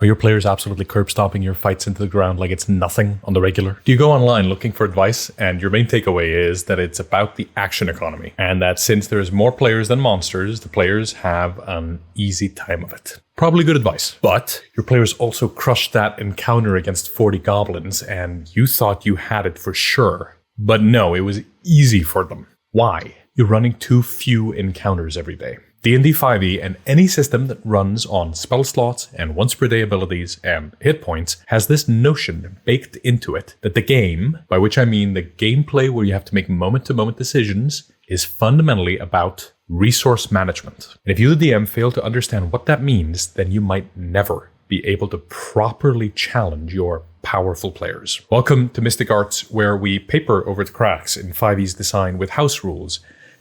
Are your players absolutely curb stomping your fights into the ground like it's nothing on the regular? Do you go online looking for advice and your main takeaway is that it's about the action economy and that since there's more players than monsters, the players have an easy time of it? Probably good advice, but your players also crushed that encounter against 40 goblins and you thought you had it for sure. But no, it was easy for them. Why? You're running too few encounters every day. D&D 5e and any system that runs on spell slots and once per day abilities and hit points has this notion baked into it that the game, by which I mean the gameplay where you have to make moment-to-moment decisions, is fundamentally about resource management. And if you, the DM, fail to understand what that means, then you might never be able to properly challenge your powerful players. Welcome to Mystic Arts, where we paper over the cracks in 5e's design with house rules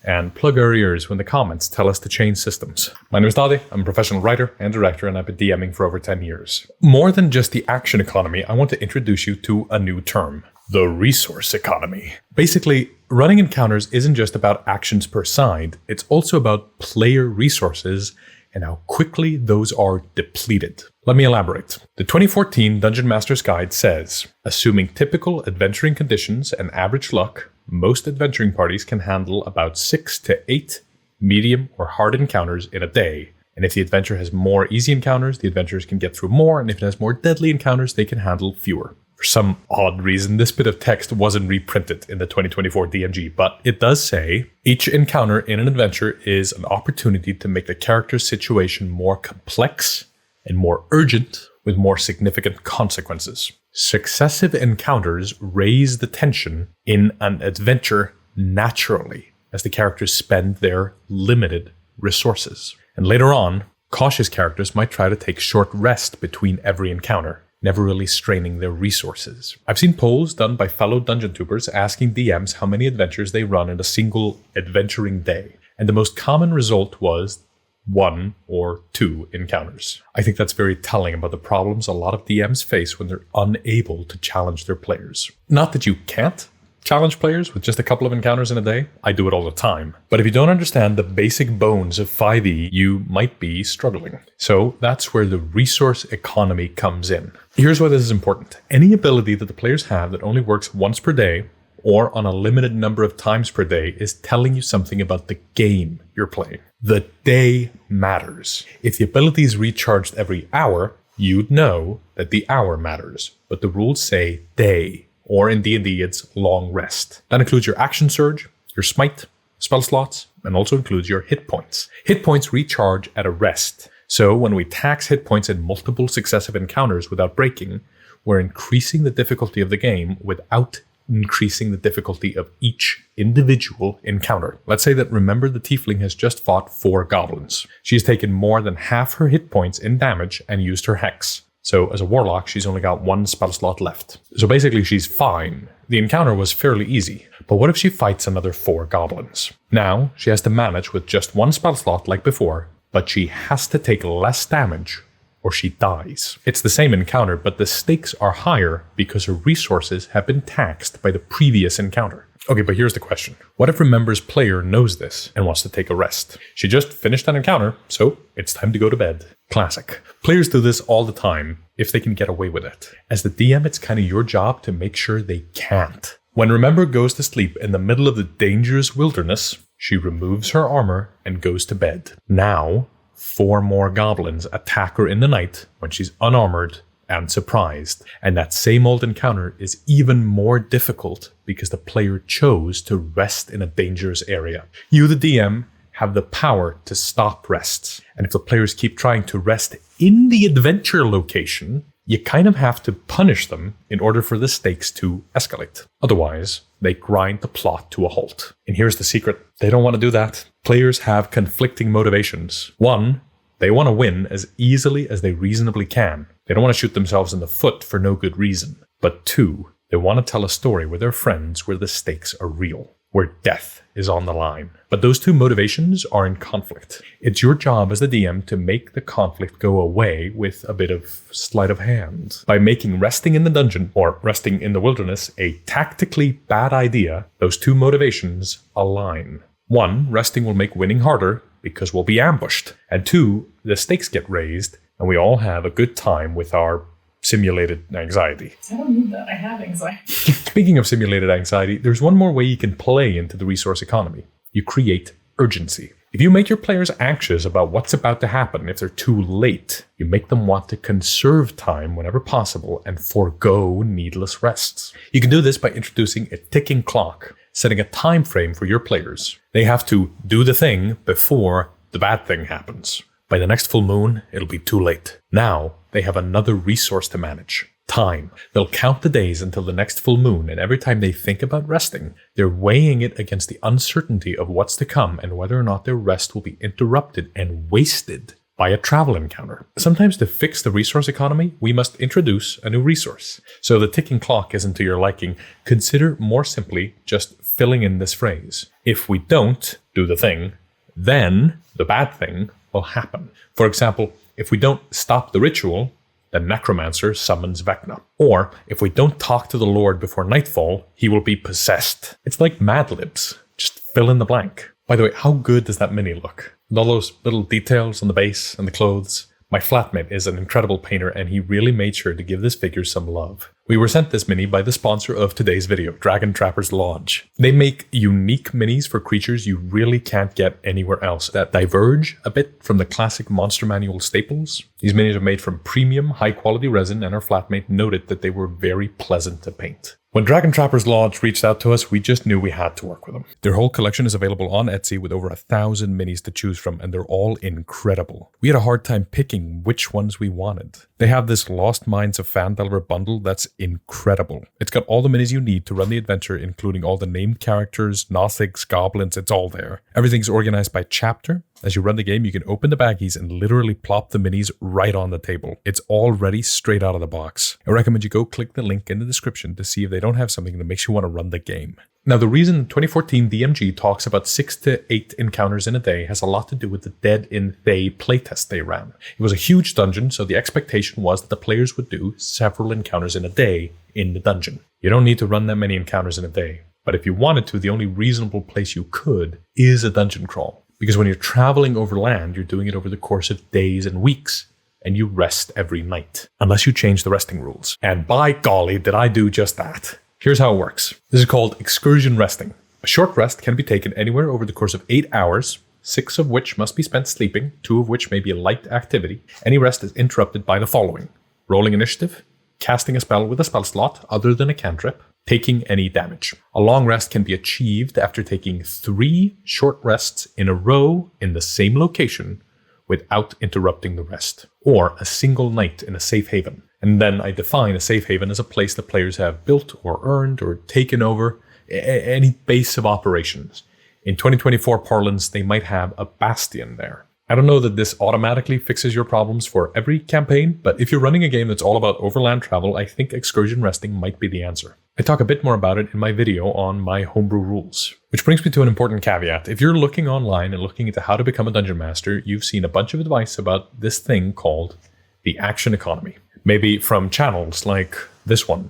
and plug our ears when the comments tell us to change systems. My name is Daði, I'm a professional writer and director, and I've been DMing for over 10 years. More than just the action economy, I want to introduce you to a new term, the resource economy. Basically, running encounters isn't just about actions per side, it's also about player resources and how quickly those are depleted. Let me elaborate. The 2014 Dungeon Master's Guide says, assuming typical adventuring conditions and average luck, most adventuring parties can handle about 6 to 8 medium or hard encounters in a day. And if the adventure has more easy encounters, the adventurers can get through more, and if it has more deadly encounters, they can handle fewer. For some odd reason, this bit of text wasn't reprinted in the 2024 DMG, but it does say, each encounter in an adventure is an opportunity to make the character's situation more complex and more urgent with more significant consequences. Successive encounters raise the tension in an adventure naturally as the characters spend their limited resources. And later on, cautious characters might try to take short rest between every encounter, never really straining their resources. I've seen polls done by fellow dungeon tubers asking DMs how many adventures they run in a single adventuring day, and the most common result was 1 or 2 encounters. I think that's very telling about the problems a lot of DMs face when they're unable to challenge their players. Not that you can't challenge players with just a couple of encounters in a day. I do it all the time. But if you don't understand the basic bones of 5e, you might be struggling. So that's where the resource economy comes in. Here's why this is important. Any ability that the players have that only works once per day or on a limited number of times per day is telling you something about the game you're playing. The day matters. If the ability is recharged every hour, you'd know that the hour matters. But the rules say day, or in D&D it's long rest. That includes your action surge, your smite, spell slots, and also includes your hit points. Hit points recharge at a rest. So when we tax hit points in multiple successive encounters without breaking, we're increasing the difficulty of the game without increasing the difficulty of each individual encounter. Let's say that Remember the Tiefling has just fought 4 goblins. She has taken more than half her hit points in damage and used her hex. So as a warlock, she's only got 1 spell slot left. So basically she's fine. The encounter was fairly easy. But what if she fights another 4 goblins? Now she has to manage with just 1 spell slot like before, but she has to take less damage or she dies. It's the same encounter, but the stakes are higher because her resources have been taxed by the previous encounter. Okay, but here's the question. What if Remember's player knows this and wants to take a rest? She just finished an encounter, so it's time to go to bed. Classic. Players do this all the time if they can get away with it. As the DM, it's kind of your job to make sure they can't. When Remember goes to sleep in the middle of the dangerous wilderness, she removes her armor and goes to bed. Now, 4 more goblins attack her in the night when she's unarmored and surprised. And that same old encounter is even more difficult because the player chose to rest in a dangerous area. You, the DM, have the power to stop rests. And if the players keep trying to rest in the adventure location, you kind of have to punish them in order for the stakes to escalate. Otherwise, they grind the plot to a halt. And here's the secret. They don't want to do that. Players have conflicting motivations. 1, they want to win as easily as they reasonably can. They don't want to shoot themselves in the foot for no good reason. But 2, they want to tell a story with their friends where the stakes are real, where death is on the line. But those 2 motivations are in conflict. It's your job as the DM to make the conflict go away with a bit of sleight of hand. By making resting in the dungeon or resting in the wilderness a tactically bad idea, those 2 motivations align. 1, resting will make winning harder because we'll be ambushed. And 2, the stakes get raised and we all have a good time with our simulated anxiety. I don't need that. I have anxiety. Speaking of simulated anxiety, there's one more way you can play into the resource economy. You create urgency. If you make your players anxious about what's about to happen if they're too late, you make them want to conserve time whenever possible and forego needless rests. You can do this by introducing a ticking clock, setting a time frame for your players. They have to do the thing before the bad thing happens. By the next full moon, it'll be too late. Now, they have another resource to manage. Time. They'll count the days until the next full moon, and every time they think about resting, they're weighing it against the uncertainty of what's to come and whether or not their rest will be interrupted and wasted by a travel encounter. Sometimes to fix the resource economy, we must introduce a new resource. So the ticking clock isn't to your liking. Consider more simply just filling in this phrase. If we don't do the thing, then the bad thing will happen. For example, if we don't stop the ritual, the necromancer summons Vecna. Or, if we don't talk to the Lord before nightfall, he will be possessed. It's like Mad Libs. Just fill in the blank. By the way, how good does that mini look? With all those little details on the base and the clothes. My flatmate is an incredible painter, and he really made sure to give this figure some love. We were sent this mini by the sponsor of today's video, TRAPPER'S Lodge. They make unique minis for creatures you really can't get anywhere else that diverge a bit from the classic Monster Manual staples. These minis are made from premium, high-quality resin, and our flatmate noted that they were very pleasant to paint. When TRAPPER'S Lodge reached out to us, we just knew we had to work with them. Their whole collection is available on Etsy with over 1,000 minis to choose from, and they're all incredible. We had a hard time picking which ones we wanted. They have this Lost Minds of Phandelver bundle that's incredible. It's got all the minis you need to run the adventure, including all the named characters, Nothics, goblins, it's all there. Everything's organized by chapter. As you run the game, you can open the baggies and literally plop the minis right on the table. It's all ready straight out of the box. I recommend you go click the link in the description to see if they don't have something that makes you want to run the game. Now, the reason 2014 DMG talks about 6 to 8 encounters in a day has a lot to do with the Dead in Thay playtest they ran. It was a huge dungeon, so the expectation was that the players would do several encounters in a day in the dungeon. You don't need to run that many encounters in a day, but if you wanted to, the only reasonable place you could is a dungeon crawl. Because when you're traveling over land, you're doing it over the course of days and weeks, and you rest every night, unless you change the resting rules. And by golly, did I do just that. Here's how it works. This is called Excursion Resting. A short rest can be taken anywhere over the course of 8 hours, 6 of which must be spent sleeping, 2 of which may be a light activity. Any rest is interrupted by the following: rolling initiative, casting a spell with a spell slot other than a cantrip, taking any damage. A long rest can be achieved after taking 3 short rests in a row in the same location without interrupting the rest, or a single night in a safe haven. And then I define a safe haven as a place that players have built or earned or taken over, any base of operations. In 2024 parlance, they might have a bastion there. I don't know that this automatically fixes your problems for every campaign, but if you're running a game that's all about overland travel, I think Excursion Resting might be the answer. I talk a bit more about it in my video on my homebrew rules. Which brings me to an important caveat. If you're looking online and looking into how to become a dungeon master, you've seen a bunch of advice about this thing called the action economy. Maybe from channels like this one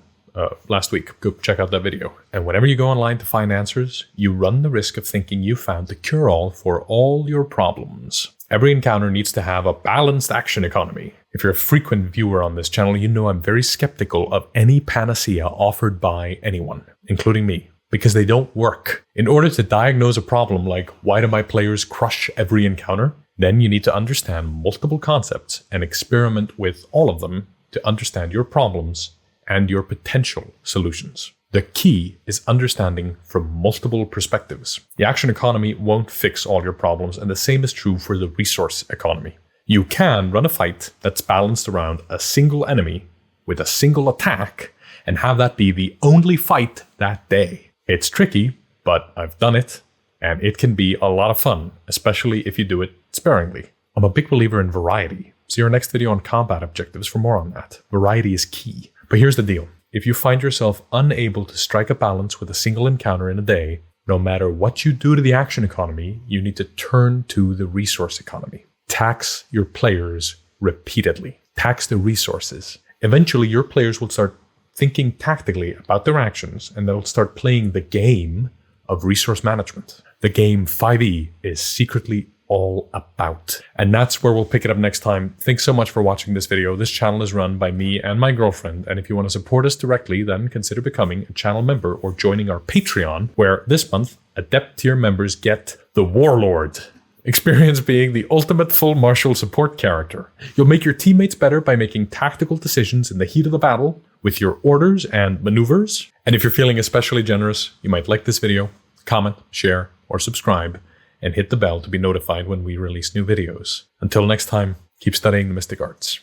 last week. Go check out that video. And whenever you go online to find answers, you run the risk of thinking you found the cure-all for all your problems. Every encounter needs to have a balanced action economy. If you're a frequent viewer on this channel, you know I'm very skeptical of any panacea offered by anyone, including me, because they don't work. In order to diagnose a problem like, why do my players crush every encounter? Then you need to understand multiple concepts and experiment with all of them to understand your problems and your potential solutions. The key is understanding from multiple perspectives. The action economy won't fix all your problems, and the same is true for the resource economy. You can run a fight that's balanced around a single enemy with a single attack and have that be the only fight that day. It's tricky, but I've done it, and it can be a lot of fun, especially if you do it sparingly. I'm a big believer in variety. See our next video on combat objectives for more on that. Variety is key. But here's the deal. If you find yourself unable to strike a balance with a single encounter in a day, no matter what you do to the action economy, you need to turn to the resource economy. Tax your players repeatedly. Tax the resources. Eventually, your players will start thinking tactically about their actions, and they'll start playing the game of resource management. The game 5e is secretly all about. And that's where we'll pick it up next time. Thanks so much for watching this video. This channel is run by me and my girlfriend, and if you want to support us directly, then consider becoming a channel member or joining our Patreon, where this month, Adept tier members get the Warlord. Experience being the ultimate full martial support character. You'll make your teammates better by making tactical decisions in the heat of the battle with your orders and maneuvers. And if you're feeling especially generous, you might like this video, comment, share, or subscribe, and hit the bell to be notified when we release new videos. Until next time, keep studying the mystic arts.